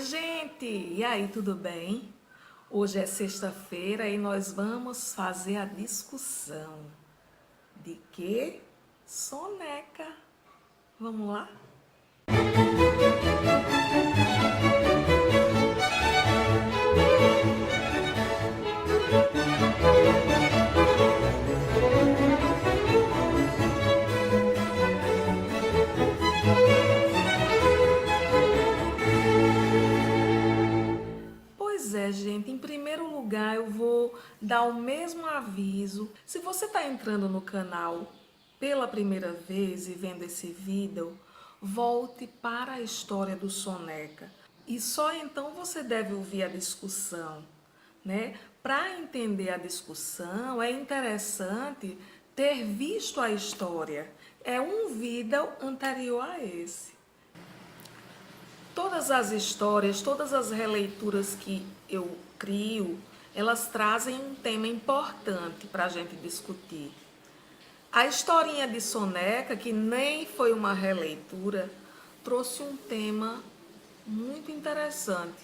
Gente! E aí, tudo bem? Hoje é sexta-feira e nós vamos fazer a discussão. De que? Soneca. Vamos lá? Pois é, gente. Em primeiro lugar, eu vou dar o mesmo aviso. Se você está entrando no canal pela primeira vez e vendo esse vídeo, volte para a história do Soneca. E só então você deve ouvir a discussão, né? Para entender a discussão, é interessante ter visto a história. É um vídeo anterior a esse. Todas as histórias, todas as releituras que eu crio, elas trazem um tema importante para a gente discutir. A historinha de Soneca, que nem foi uma releitura, trouxe um tema muito interessante: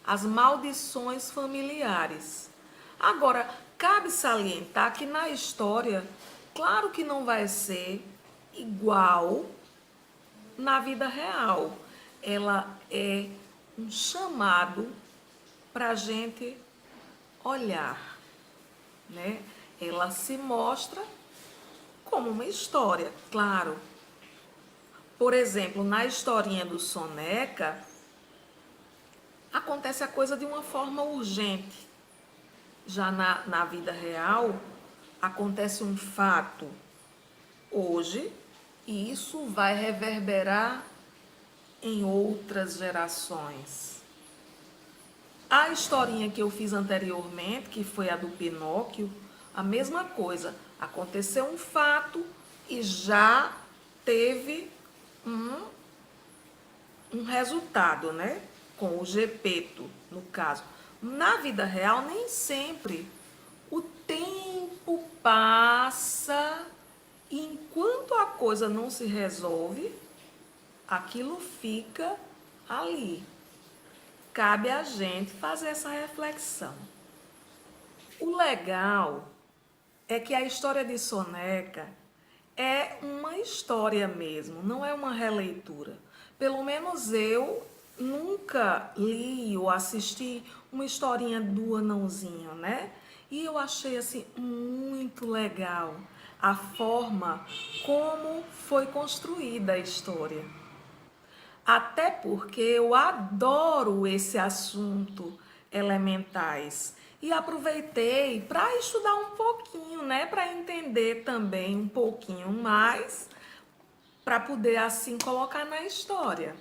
as maldições familiares. Agora, cabe salientar que na história, claro que não vai ser igual na vida real. Ela é um chamado para a gente olhar, né? Ela se mostra como uma história, claro. Por exemplo, na historinha do Soneca, acontece a coisa de uma forma urgente. Já na vida real, acontece um fato hoje e isso vai reverberar em outras gerações. A historinha que eu fiz anteriormente, que foi a do Pinóquio, a mesma coisa. Aconteceu um fato e já teve um resultado, né? Com o Gepeto, no caso. Na vida real, nem sempre o tempo passa e enquanto a coisa não se resolve, aquilo fica ali. Cabe a gente fazer essa reflexão. O legal é que a história de Soneca é uma história mesmo, não é uma releitura. Pelo menos eu nunca li ou assisti uma historinha do Anãozinho, né? E eu achei assim muito legal a forma como foi construída a história. Até porque eu adoro esse assunto elementais e aproveitei para estudar um pouquinho, né, para entender também um pouquinho mais, para poder assim colocar na história.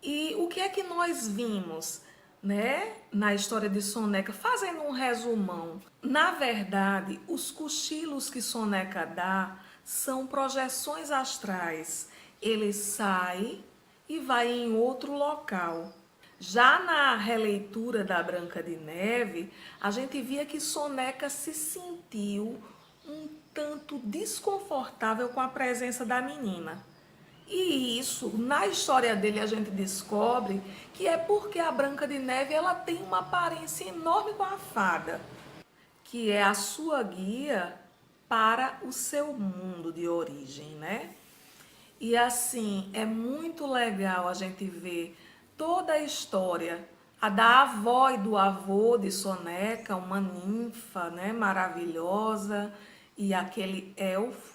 E o que é que nós vimos, né, na história de Soneca, fazendo um resumão? Na verdade, os cochilos que Soneca dá são projeções astrais. Ele sai e vai em outro local. Já na releitura da Branca de Neve, a gente via que Soneca se sentiu um tanto desconfortável com a presença da menina. E isso, na história dele, a gente descobre que é porque a Branca de Neve ela tem uma aparência enorme com a fada, que é a sua guia para o seu mundo de origem, né? E assim, é muito legal a gente ver toda a história, a da avó e do avô de Soneca, uma ninfa, né, maravilhosa, e aquele elfo.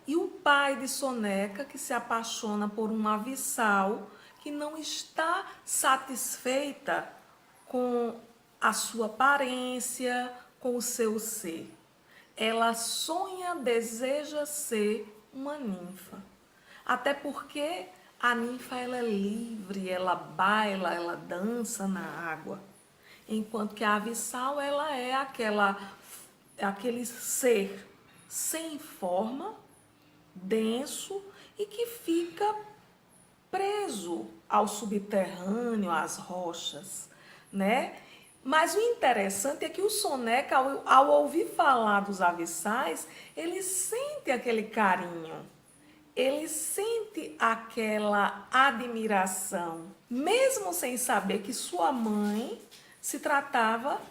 E o pai de Soneca, que se apaixona por uma abissal, que não está satisfeita com a sua aparência, com o seu ser. Ela sonha, deseja ser uma ninfa. Até porque a ninfa ela é livre, ela baila, ela dança na água. Enquanto que a abissal ela é aquele ser sem forma, denso e que fica preso ao subterrâneo, às rochas, né? Mas o interessante é que o Soneca, ao ouvir falar dos abissais, ele sente aquele carinho. ele sente aquela admiração, mesmo sem saber que sua mãe se tratava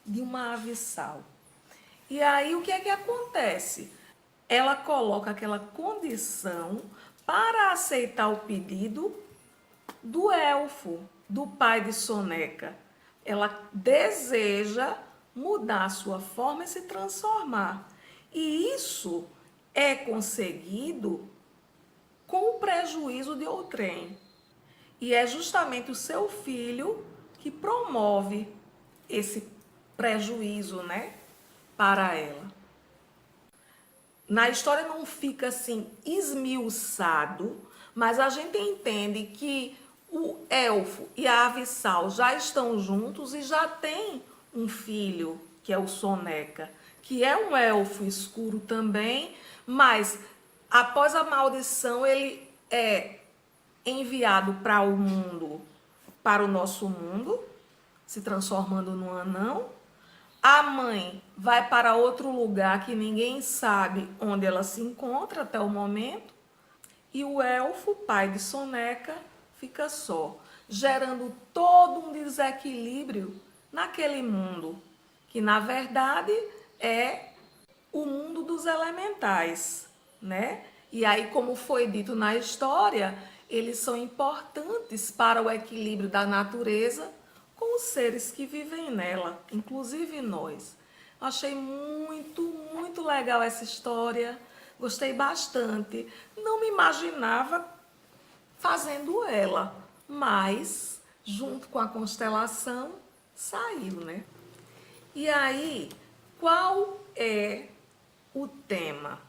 de uma avissal. E aí o que é que acontece? Ela coloca aquela condição para aceitar o pedido do elfo, do pai de Soneca. Ela deseja mudar a sua forma e se transformar. E isso é conseguido com o prejuízo de outrem. E é justamente o seu filho que promove esse prejuízo, né, para ela. Na história não fica assim esmiuçado, mas a gente entende que o elfo e a avissal já estão juntos e já tem um filho, que é o Soneca, que é um elfo escuro também, mas após a maldição ele é enviado para o mundo, para o nosso mundo, se transformando num anão. A mãe vai para outro lugar que ninguém sabe onde ela se encontra até o momento. E o elfo, pai de Soneca, fica só, gerando todo um desequilíbrio naquele mundo, que na verdade é o mundo dos elementais, né? E aí, como foi dito na história, eles são importantes para o equilíbrio da natureza com os seres que vivem nela, inclusive nós. Achei muito legal essa história, gostei bastante. Não me imaginava fazendo ela, mas junto com a constelação saiu, né? E aí, qual é o tema?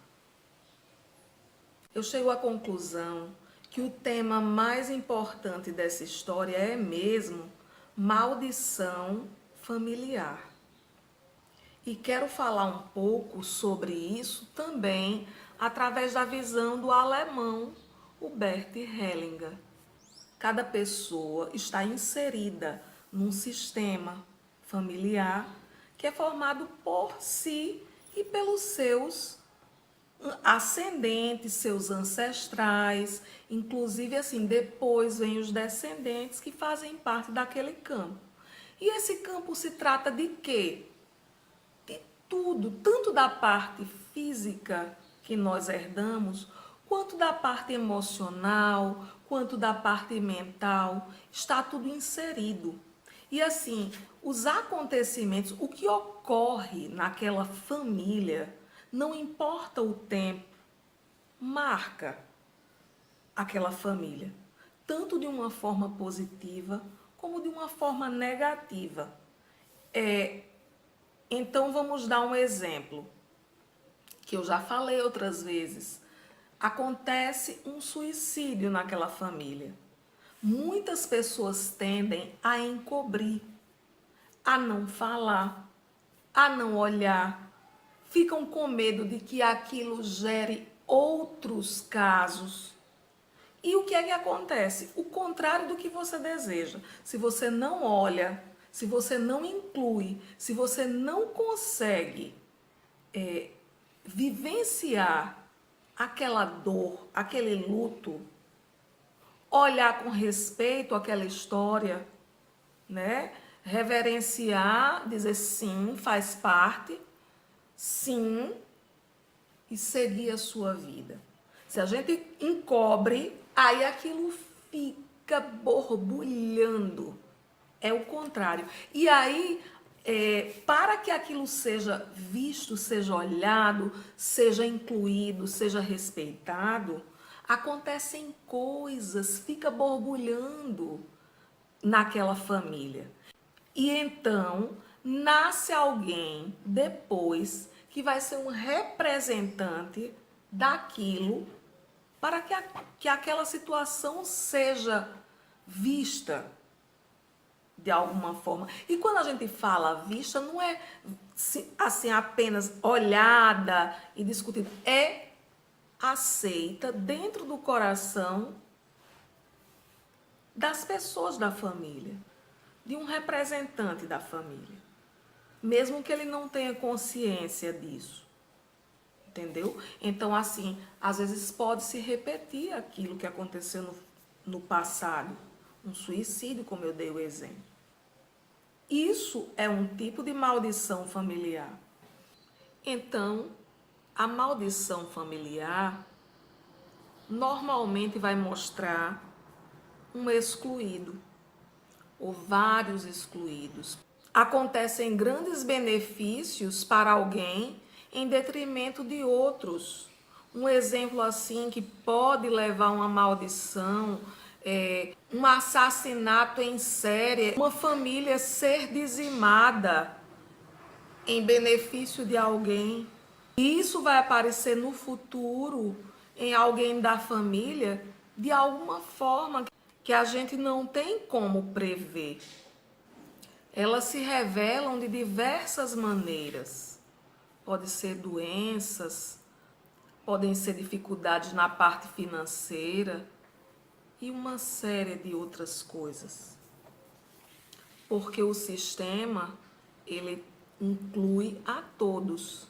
Eu chego à conclusão que o tema mais importante dessa história é mesmo maldição familiar. E quero falar um pouco sobre isso também através da visão do alemão Hubert Hellinger. Cada pessoa está inserida num sistema familiar que é formado por si e pelos seus ascendentes, seus ancestrais, inclusive assim, depois vem os descendentes que fazem parte daquele campo. E esse campo se trata de quê? De tudo, tanto da parte física que nós herdamos, quanto da parte emocional, quanto da parte mental, está tudo inserido. E assim, os acontecimentos, o que ocorre naquela família, não importa o tempo, marca aquela família, tanto de uma forma positiva como de uma forma negativa. Então vamos dar um exemplo, que eu já falei outras vezes. Acontece um suicídio naquela família. Muitas pessoas tendem a encobrir, a não falar, a não olhar. Ficam com medo de que aquilo gere outros casos. E o que é que acontece? O contrário do que você deseja. Se você não olha, se você não inclui, se você não consegue vivenciar aquela dor, aquele luto, olhar com respeito aquela história, né? Reverenciar, dizer sim, faz parte, sim, e seguir a sua vida. Se a gente encobre, aí aquilo fica borbulhando. É o contrário. E aí, para que aquilo seja visto, seja olhado, seja incluído, seja respeitado, acontecem coisas, fica borbulhando naquela família. E então nasce alguém depois que vai ser um representante daquilo para que aquela situação seja vista de alguma forma. E quando a gente fala vista, não é assim apenas olhada e discutida, é aceita dentro do coração das pessoas da família, de um representante da família, mesmo que ele não tenha consciência disso. entendeu? Então, assim, às vezes pode se repetir aquilo que aconteceu no passado, um suicídio, como eu dei o exemplo. Isso é um tipo de maldição familiar. Então, a maldição familiar normalmente vai mostrar um excluído ou vários excluídos. Acontecem grandes benefícios para alguém em detrimento de outros. Um exemplo assim que pode levar a uma maldição, um assassinato em série, uma família ser dizimada em benefício de alguém. Isso vai aparecer no futuro em alguém da família de alguma forma que a gente não tem como prever. Elas se revelam de diversas maneiras. Pode ser doenças, podem ser dificuldades na parte financeira e uma série de outras coisas. Porque o sistema, ele inclui a todos.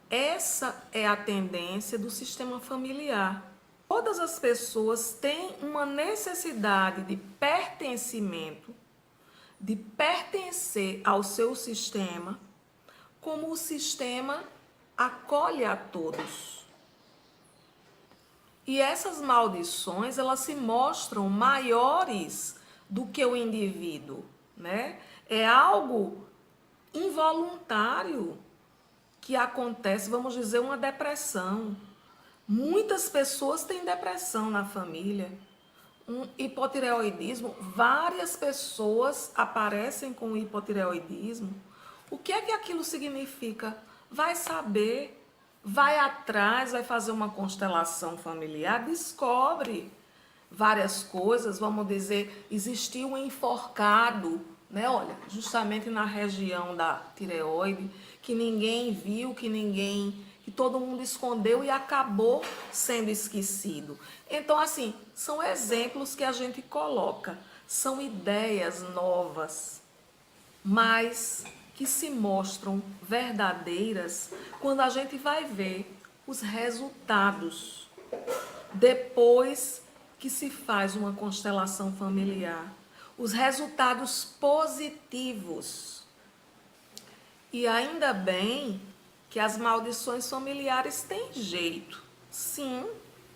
Essa é a tendência do sistema familiar. Todas as pessoas têm uma necessidade de pertencimento, de pertencer ao seu sistema, como o sistema acolhe a todos. E essas maldições, elas se mostram maiores do que o indivíduo, né? É algo involuntário que acontece, vamos dizer, uma depressão. Muitas pessoas têm depressão na família. Um hipotireoidismo, várias pessoas aparecem com hipotireoidismo. O que é que aquilo significa? Vai saber, vai atrás, vai fazer uma constelação familiar, descobre várias coisas, vamos dizer, existiu um enforcado, né? Olha, justamente na região da tireoide, que ninguém viu, que todo mundo escondeu e acabou sendo esquecido. Então, assim, são exemplos que a gente coloca, são ideias novas, mas que se mostram verdadeiras quando a gente vai ver os resultados depois que se faz uma constelação familiar, os resultados positivos. E ainda bem que as maldições familiares têm jeito, sim,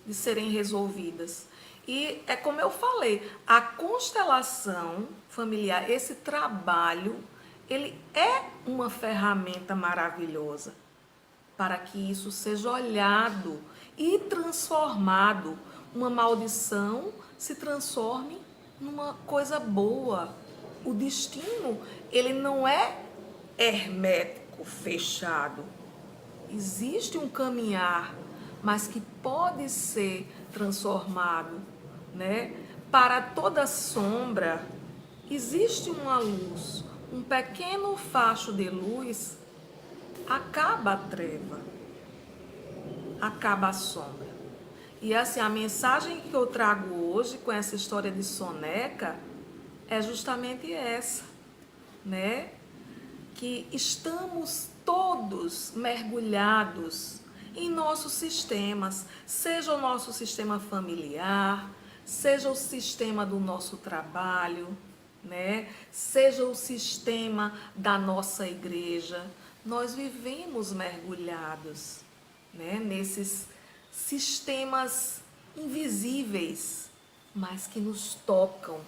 de serem resolvidas. E é como eu falei, a constelação familiar, esse trabalho, ele é uma ferramenta maravilhosa para que isso seja olhado e transformado. Uma maldição se transforme numa coisa boa. O destino, ele não é hermético, fechado. Existe um caminhar, mas que pode ser transformado, né? Para toda sombra existe uma luz, um pequeno facho de luz, acaba a treva, acaba a sombra. E assim, a mensagem que eu trago hoje com essa história de soneca é justamente essa, né? Que estamos todos mergulhados em nossos sistemas, seja o nosso sistema familiar, seja o sistema do nosso trabalho, né? Seja o sistema da nossa igreja. Nós vivemos mergulhados, né? Nesses sistemas invisíveis, mas que nos tocam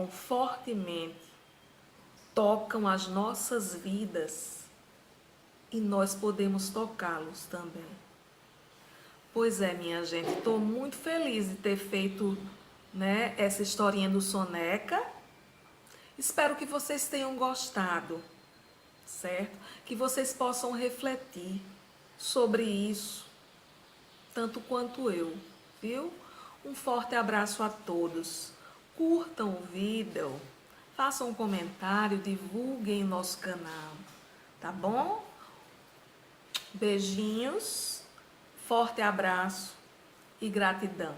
fortemente, tocam as nossas vidas e nós podemos tocá-los também. Pois é, minha gente, estou muito feliz de ter feito, né, essa historinha do Soneca. Espero que vocês tenham gostado, certo? Que vocês possam refletir sobre isso, tanto quanto eu, viu? Um forte abraço a todos. Curtam o vídeo, façam um comentário, divulguem nosso canal, tá bom? Beijinhos, forte abraço e gratidão.